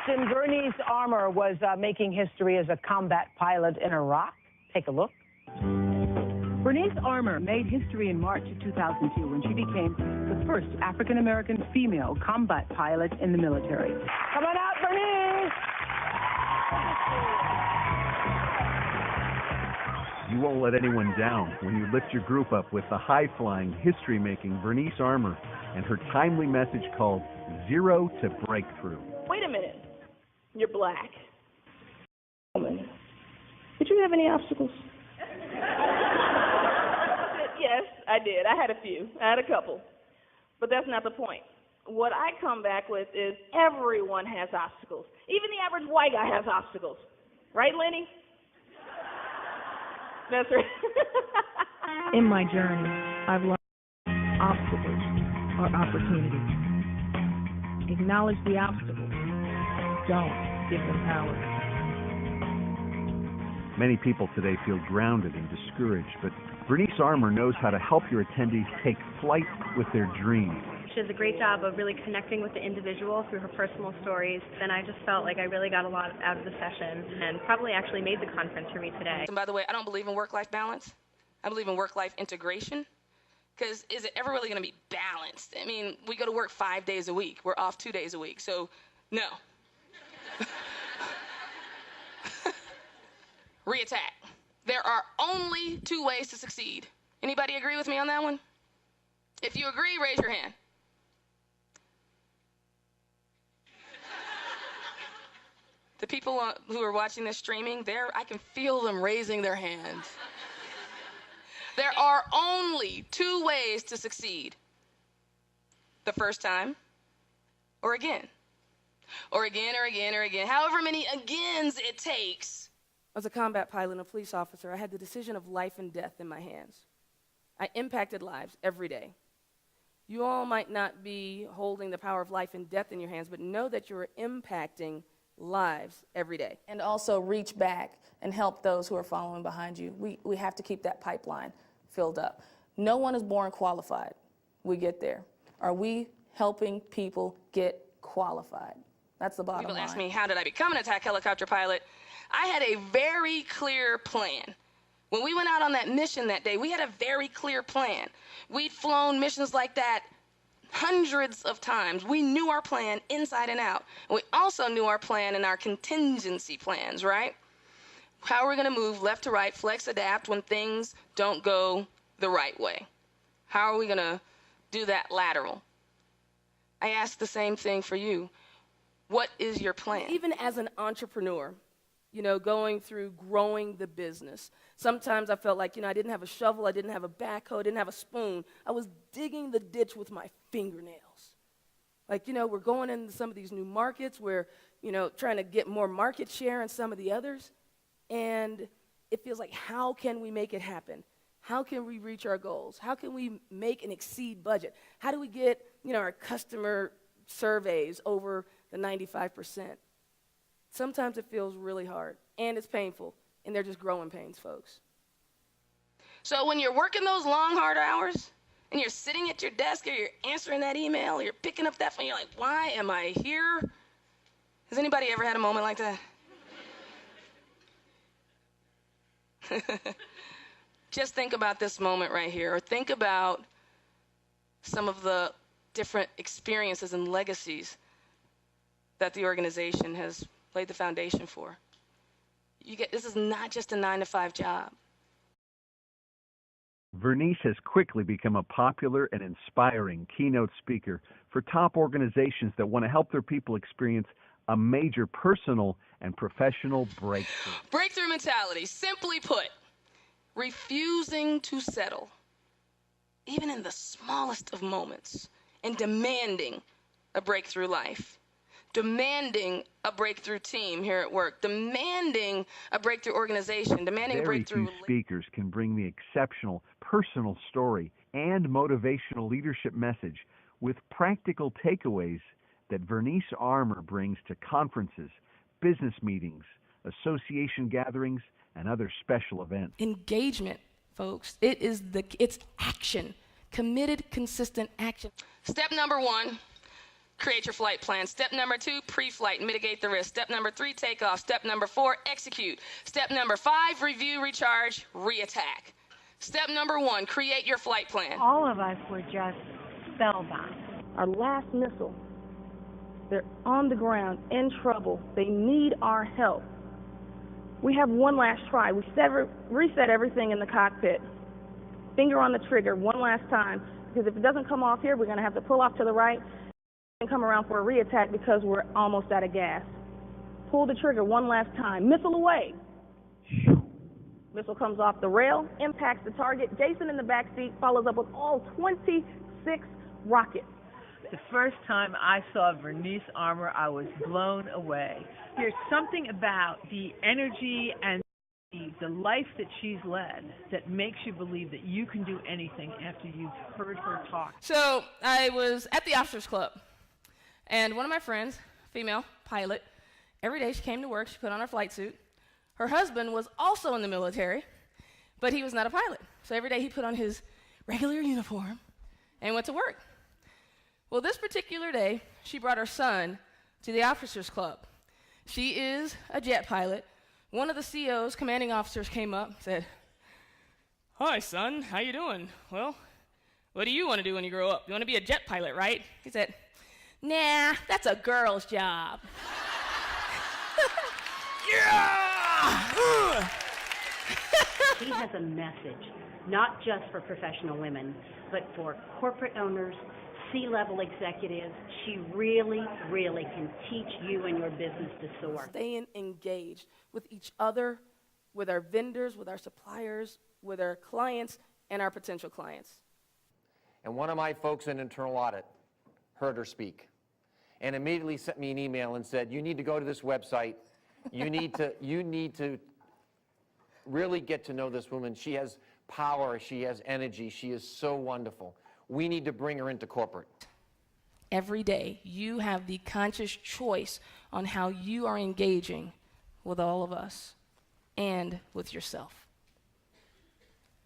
Captain Vernice Armour was making history as a combat pilot in Iraq. Take a look. Vernice Armour made history in March of 2002 when she became the first African-American female combat pilot in the military. Come on out, Vernice! You won't let anyone down when you lift your group up with the high-flying, history-making Vernice Armour and her timely message called Zero to Breakthrough. Wait a minute. You're black. Woman. Did you have any obstacles? Yes, I did. I had a few. I had a couple. But that's not the point. What I come back with is everyone has obstacles. Even the average white guy has obstacles. Right, Lenny? That's right. In my journey, I've learned obstacles are opportunities. Acknowledge the obstacles. Don't give them power. Many people today feel grounded and discouraged, but Vernice Armour knows how to help your attendees take flight with their dreams. She does a great job of really connecting with the individual through her personal stories, and I just felt like I really got a lot out of the session and probably actually made the conference for me today. And by the way, I don't believe in work-life balance. I believe in work-life integration, because is it ever really going to be balanced? I mean, we go to work 5 days a week. We're off 2 days a week, so no. Reattack. There are only 2 ways to succeed. Anybody agree with me on that one? If you agree, raise your hand. The people who are watching this streaming, I can feel them raising their hands. There are only 2 ways to succeed. The first time, or again. Or again, or again, or again. However many agains it takes. As a combat pilot and a police officer, I had the decision of life and death in my hands. I impacted lives every day. You all might not be holding the power of life and death in your hands, but know that you're impacting lives every day. And also reach back and help those who are following behind you. We have to keep that pipeline filled up. No one is born qualified. We get there. Are we helping people get qualified? That's the bottom line. People ask me, how did I become an attack helicopter pilot? I had a very clear plan. When we went out on that mission that day, we had a very clear plan. We'd flown missions like that hundreds of times. We knew our plan inside and out. And we also knew our plan and our contingency plans, right? How are we going to move left to right, flex, adapt when things don't go the right way? How are we going to do that lateral? I ask the same thing for you. What is your plan? Even as an entrepreneur, going through growing the business, sometimes I felt like, I didn't have a shovel, I didn't have a backhoe, I didn't have a spoon. I was digging the ditch with my fingernails. Like, we're going into some of these new markets, we're, trying to get more market share in some of the others, and it feels like, how can we make it happen? How can we reach our goals? How can we make and exceed budget? How do we get, our customer surveys over the 95%? Sometimes it feels really hard, and it's painful, and they're just growing pains, folks. So when you're working those long, hard hours, and you're sitting at your desk, or you're answering that email, or you're picking up that phone, you're like, why am I here? Has anybody ever had a moment like that? Just think about this moment right here, or think about some of the different experiences and legacies that the organization has laid the foundation for. This is not just a 9-to-5 job. Vernice has quickly become a popular and inspiring keynote speaker for top organizations that want to help their people experience a major personal and professional breakthrough. Breakthrough mentality, simply put, refusing to settle, even in the smallest of moments, and demanding a breakthrough life. Demanding a breakthrough team here at work, demanding a breakthrough organization, demanding a breakthrough. Very few speakers can bring the exceptional personal story and motivational leadership message with practical takeaways that Vernice Armour brings to conferences, business meetings, association gatherings, and other special events. Engagement, folks. It's action. Committed, consistent action. Step number 1. create your flight plan. Step number 2, pre-flight, mitigate the risk. Step number 3, take off. Step number 4, execute. Step number 5, review, recharge, reattack. Step number 1, create your flight plan. All of us were just spellbound. Our last missile, they're on the ground, in trouble. They need our help. We have one last try. We reset everything in the cockpit. Finger on the trigger one last time, because if it doesn't come off here, we're going to have to pull off to the right and come around for a reattack because we're almost out of gas. Pull the trigger one last time. Missile away. Missile comes off the rail, impacts the target. Jason in the back seat follows up with all 26 rockets. The first time I saw Vernice Armour, I was blown away. There's something about the energy and the life that she's led that makes you believe that you can do anything after you've heard her talk. So I was at the officers club, and one of my friends, female pilot, every day she came to work, she put on her flight suit. Her husband was also in the military, but he was not a pilot. So every day he put on his regular uniform and went to work. Well, this particular day, she brought her son to the officers club. She is a jet pilot. One of the COs, commanding officers, came up and said, "Hi, son, how you doing? Well, what do you want to do when you grow up? You want to be a jet pilot, right?" He said, "Nah, that's a girl's job." Yeah! She has a message, not just for professional women, but for corporate owners, C-level executives. She really, really can teach you and your business to soar. Staying engaged with each other, with our vendors, with our suppliers, with our clients, and our potential clients. And one of my folks in internal audit heard her speak and immediately sent me an email and said, "You need to go to this website. You need to really get to know this woman. She has power, she has energy, she is so wonderful. We need to bring her into corporate." Every day, you have the conscious choice on how you are engaging with all of us and with yourself.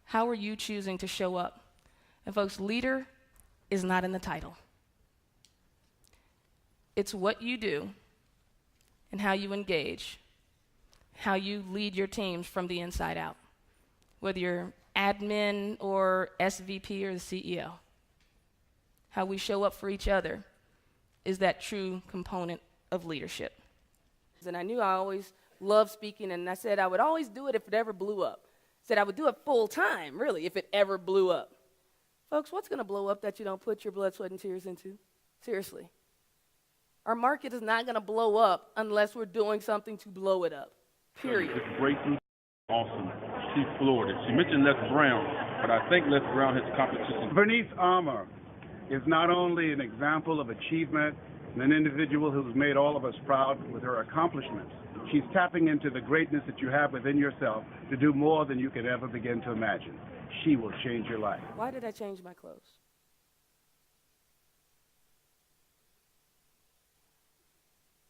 How are you choosing to show up? And folks, leader is not in the title. It's what you do and how you engage, how you lead your teams from the inside out, whether you're admin or SVP or the CEO. How we show up for each other is that true component of leadership. And I knew I always loved speaking, and I said I would always do it if it ever blew up. I said I would do it full time, really, if it ever blew up. Folks, what's going to blow up that you don't put your blood, sweat, and tears into? Seriously. Our market is not going to blow up unless we're doing something to blow it up, period. It's breakthrough, awesome. She floored it. She mentioned Les Brown, but I think Les Brown has competition. Vernice Armour is not only an example of achievement and an individual who's made all of us proud with her accomplishments. She's tapping into the greatness that you have within yourself to do more than you could ever begin to imagine. She will change your life. Why did I change my clothes?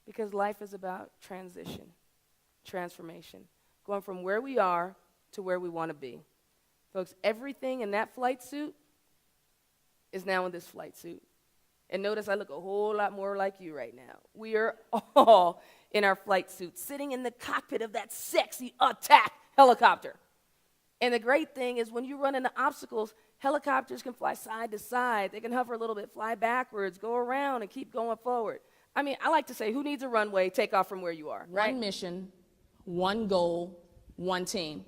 Because life is about transition, transformation, going from where we are to where we want to be. Folks, everything in that flight suit is now in this flight suit. And notice I look a whole lot more like you right now. We are all in our flight suits, sitting in the cockpit of that sexy attack helicopter. And the great thing is when you run into obstacles, helicopters can fly side to side. They can hover a little bit, fly backwards, go around, and keep going forward. I mean, I like to say, who needs a runway? Take off from where you are, right? One mission, one goal, one team.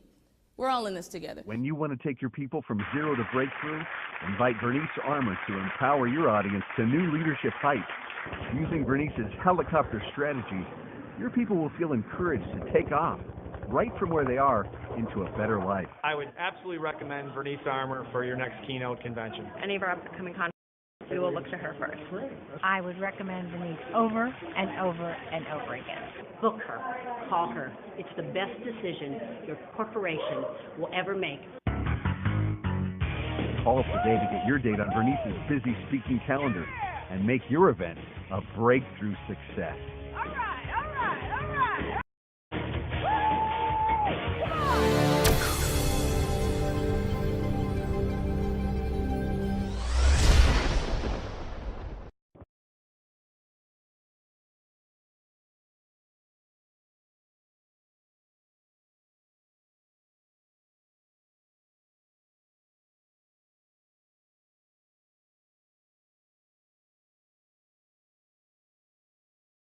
We're all in this together. When you want to take your people from zero to breakthrough, invite Vernice Armour to empower your audience to new leadership heights. Using Vernice's helicopter strategies, your people will feel encouraged to take off right from where they are into a better life. I would absolutely recommend Vernice Armour for your next Keynote convention. Any of our upcoming conferences, we will look to her first. I would recommend Vernice over and over and over again. Book her. Call her. It's the best decision your corporation will ever make. Call today to get your date on Vernice's busy speaking calendar and make your event a breakthrough success.